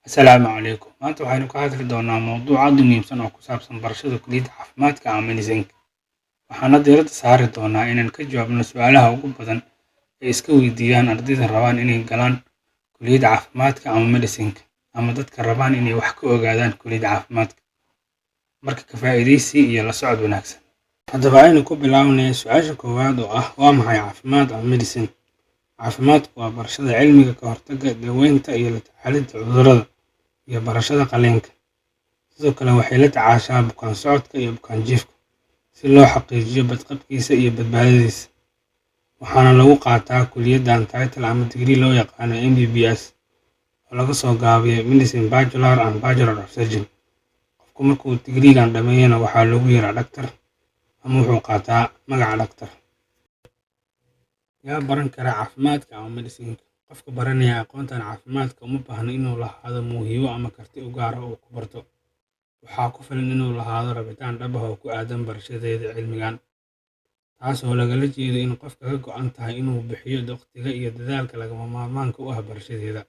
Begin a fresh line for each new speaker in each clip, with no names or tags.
Asalaamu calaykum. Maanta waxaynu ka hadli doonaa mowduuc aad u muhiimsan oo ku saabsan barashada kulliyadda caafimaadka ama medicine. Waxaana diiradda saari doonaa inaan ka jawaabno su'aalaha ugu badan ee iska weydiiyaan ardayda rabaan inay galaan kulliyadda caafimaadka ama medicine, ama dadka rabaan inay wax ka ogaadaan kulliyadda caafimaadka. Marka ka faa'iidaysi iyo la socod wanaagsan. Haddaba aynu ku bilaawnay su'aasha koowaad oo ah waa maxay caafimaad ama medicine? Caafimaadku waa barashada cilmiga ka hortagga, daaweynta iyo la tacaalidda cudurrada iyo barashada qalliinka. Sidoo kale waxay la tacaashaa bukaan socodka iyo bukaan jiifka si loo xaqiijiyo badqabkiisa iyo badbaadadiisa. Waxaana lagu qaataa kulliyaddan title ama degree loo yaqaano MBBS oo laga soo gaabiyo Medicine Bachelor and Bachelor of Surgery. Qofku markuu digriigan dhameeyana waxaa lagu yiraa dhaktar ama wuxuu qaataa magaca dhaktar. Yaa baran kara caafimaadka ama medicine? Qofka baranaya aqoontan caafimaadka uma baahna inuu lahaado mawhibo ama karti u gaar ah oo ku barto. Waxaa ku filan inuu lahaado rabitaan dhab ah oo ku aadan barashadeeda cilmigan, taasoo lagala jeedo in qofka ka go'an tahay inuu bixiyo waqtiga iyo dadaalka lagama maarmaanka u ah barashadeeda.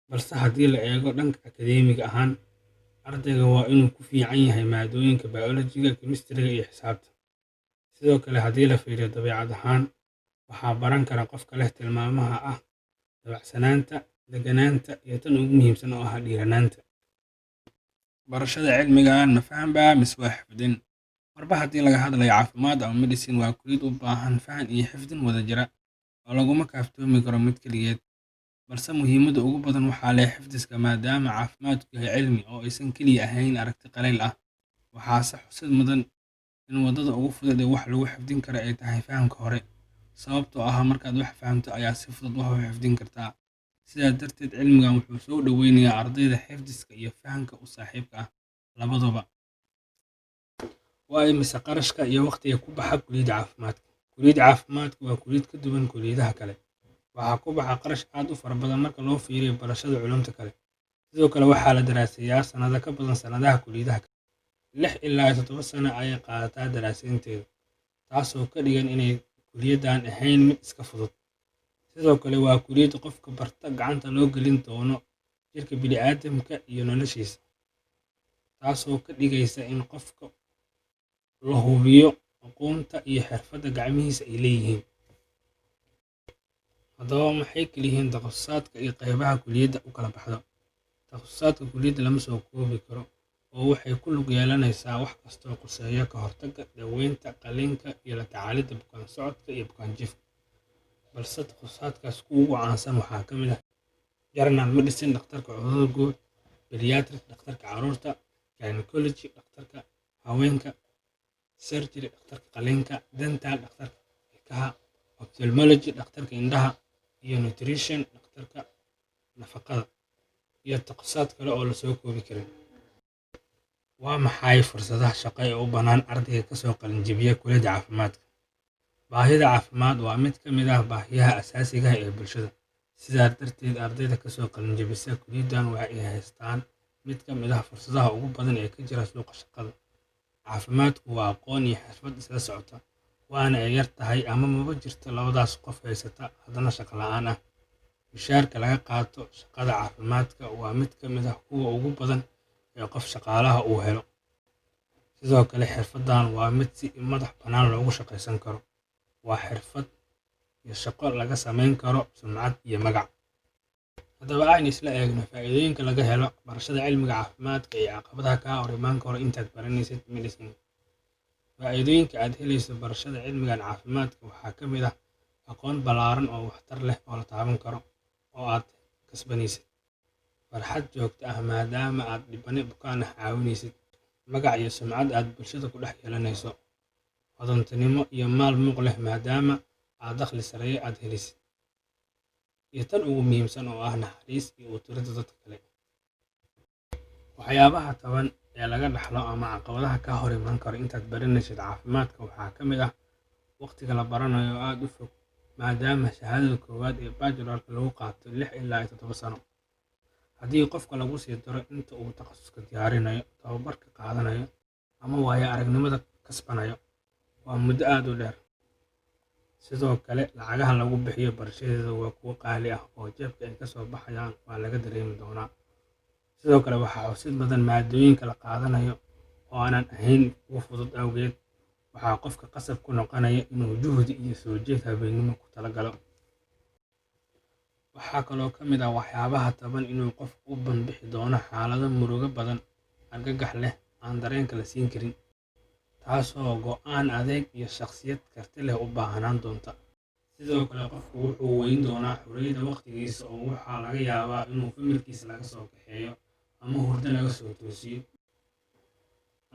Balse haddii la eego dhanka akadeemiga ahaan, ardayga waa inuu ku fiican yahay maadooyinka biologiga, chemistry iyo xisaabta. Sidoo kale haddii la fiiriyo dabeecad ahaan, waxaa baran kara qofka leh tilmaamaha ah dabacsanaanta, deganaanta iyo tan ugu muhiimsan oo ah dhiiranaanta. Barashada cilmigan ma faham baa mise waa xifdin? Marba haddii laga hadlayo caafimaad ama medicine, waa kulliyad u baahan fahan iyo xifdin wada jira oo laguma kaaftoomi karo mid keligeed. Balse muhiimadda ugu badan waxaa leh xifdiska, maadaama caafimaadku yahay cilmi oo aysan keliya ahayn aragti qaleyl ah. Waxaase xusid mudan in waddada ugu fudud ee wax lagu xifdin karo ay tahay fahamka hore, sababtoo ah markaad wax fahamto ayaa si fudud wax u xifdin kartaa. Sidaa darteed, cilmigan wuxuu soo dhoweynayaa ardayda xifdiska iyo fahamka u saaxiibka ah labaduba. Waa imise qarashka iyo waqtiga ku baxa kulliyadda caafimaadka? Kulliyadda caafimaadka waa kulliyad ka duwan kulliyadaha kale. Waxaa ku baxa qarash aad u fara badan marka loo fiiriyo barashada culuumta kale. Sidoo kale waxaa la daraaseeyaa sanado ka badan sanadaha kulliyadaha kale. 6 ilaa 7 sano ayay qaadataa daraasaynteedu, taasoo ka dhigan inay kulliyaddan ahayn mid iska fudud. Sidoo kale waa kulliyad qofka barta gacanta loo gelin doono jirka bini'aadamka iyo noloshiisa, taasoo ka dhigaysa in qofka la hubiyo aqoonta iyo xirfadda gacmihiisa ay leeyihiin. Haddaba maxay kala yihiin takhasusaadka iyo qaybaha kulliyadda u kala baxdo? Takhasusaadka kulliyadda lama soo koobi karo oo waxay ku lug yeelanaysaa wax kasta oo khuseeya ka hortagga, daaweynta, qalliinka iyo la tacaalidda bukaan socodka iyo bukaan jiifka. Balse takhasusaadkaas kuwa ugu caansan waxaa ka mid ah General Medicine, dhakhtarka cudurrada guud; Pediatric, dhakhtarka carruurta; Gynecology, dhakhtarka haweenka; Surgery, dhakhtarka qalliinka; Dental, dhakhtarka ilkaha; Ophthalmology, dhakhtarka indhaha; iyo Nutrition, dhakhtarka nafaqada, iyo takhasusaad kale oo la soo koobi karin. Waa maxay fursadaha shaqo ee u bannaan ardayga ka soo qalin jabiya kulliyadda caafimaadka? Baahida caafimaad waa mid ka mid ah baahiyaha aasaasiga ah ee bulshada. Sidaa darteed, ardayda ka soo qalin jabisa kulliyaddan waxay haystaan mid ka mid ah fursadaha ugu badan ee ka jira suuqa shaqada. Caafimaadku waa aqoon iyo xirfad isla socota, waana ay yar tahay ama maba jirto labadaas qof haysata haddana shaqo la'aan ah. Mushaharka laga qaato shaqada caafimaadka waa mid ka mid ah kuwa ugu badan ee qof shaqaalaha uu helo. Sidoo kale, xirfaddan waa mid si madax bannaan loogu shaqaysan karo. Waa xirfad iyo shaqo laga samayn karo sumcad iyo magac. Haddaba aynu isla eegno faa'iidooyinka laga helo barashada cilmiga caafimaadka iyo caqabadaha kaa hor imaan kara intaad baranaysid medicine. Faa'iidooyinka aad helayso barashada cilmigan caafimaadka waxaa ka mid ah aqoon ballaaran oo waxtar leh oo la taaban karo oo aad kasbanaysid. Farxad joogto ah maadaama aad dhibane bukaan ah caawinaysid. Magac iyo sumcad aad bulshada ku dhex yeelanayso. Hodantinimo iyo maal muuq leh maadaama aad dakhli sareeya aad helisid. Iyo tan ugu muhiimsan oo ah naxariis iyo u turidda dadka kale. Waxyaabaha taban ee laga dhaxlo ama caqabadaha ka hor iman kara intaad baranaysid caafimaadka waxaa ka mid ah waqtiga la baranayo oo aad u fog, maadaama shahaadada koowaad ee bachelorka lagu qaato 6 ilaa 7 sano. Haddii qofka lagu sii daro inta uu takhasuska diyaarinayo, tababarka qaadanayo, ama waayo aragnimada kasbanayo, waa muddo aad u dheer. Sidoo kale, lacagaha lagu bixiyo barashadeeda waa kuwo qaali ah oo jeebka ay ka soo baxayaan waa laga dareemi doonaa. Sidoo kale waxaa xusid badan maadooyinka la qaadanayo oo aanan ahayn kuwo fudud awgeed, waxaa qofka qasab ku noqonaya inuu juhdi iyo soo jeed habeenimo ku talagalo. Waxaa kaloo ka mid ah waxyaabaha taban inuu qofku u banbixi doono xaalado murugo badan, argagax leh, aan dareenka la siin karin, taasoo go'aan adeeg iyo shakhsiyad karti leh u baahnaan doonta. Sidoo kale qofku wuxuu weyn doonaa xorriyadda waqtigiisa oo waxaa laga yaabaa inuu familkiisa laga soo kaxeeyo ama hurdo laga soo toosiyo,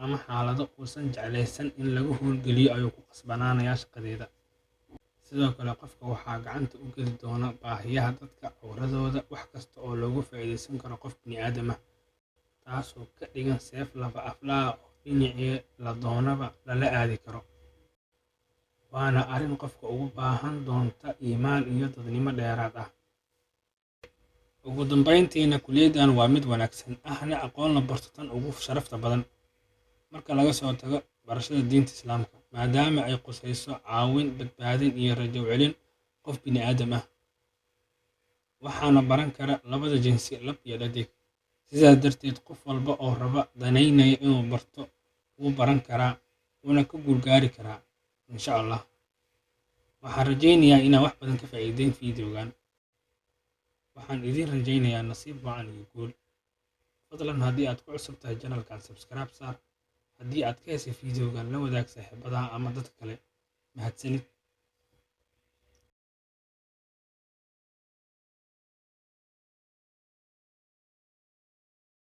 ama xaalado uusan jeclaysan in lagu hawlgeliyo ayuu ku qasbanaanayaa shaqadeeda. Sidoo kale qofka waxaa gacanta u geli doona baahiyaha dadka, cawradooda, wax kasta oo looga faa'iidaysan karo qof bini'aadam ah, taasoo ka dhigan seef laba aflaa oo dhinacii la doonaba lala aadi karo. Waana arrin qofka ugu baahan doonta iimaan iyo dadnimo dheeraad ah. Ugu dambeyntiina, kulliyaddan waa mid wanaagsan, ahna aqoon la barto tan ugu sharafta badan marka laga soo tago barashada diinta Islaamka, maadaama ay khusayso caawin, badbaadin iyo rajo u celin qof bini'aadam ah, waxaana baran kara labada jinsi, lab iyo dhadig. Sidaas darteed, qof walba oo danaynaya inuu barto wuu baran karaa, wuuna ka guul gaari karaa insha Allah. Waxaan rajaynayaa inaad wax badan ka faa'iideen fiidiyogan. Waxaan idiin rajaynayaa nasiib wacan iyo guul. Fadlan haddii aad ku cusub tahay channelkan, subscribe saar. Haddii aad ka heshay fiidiyogan, la wadaag saaxiibadaha ama dadka kale. Mahadsanid.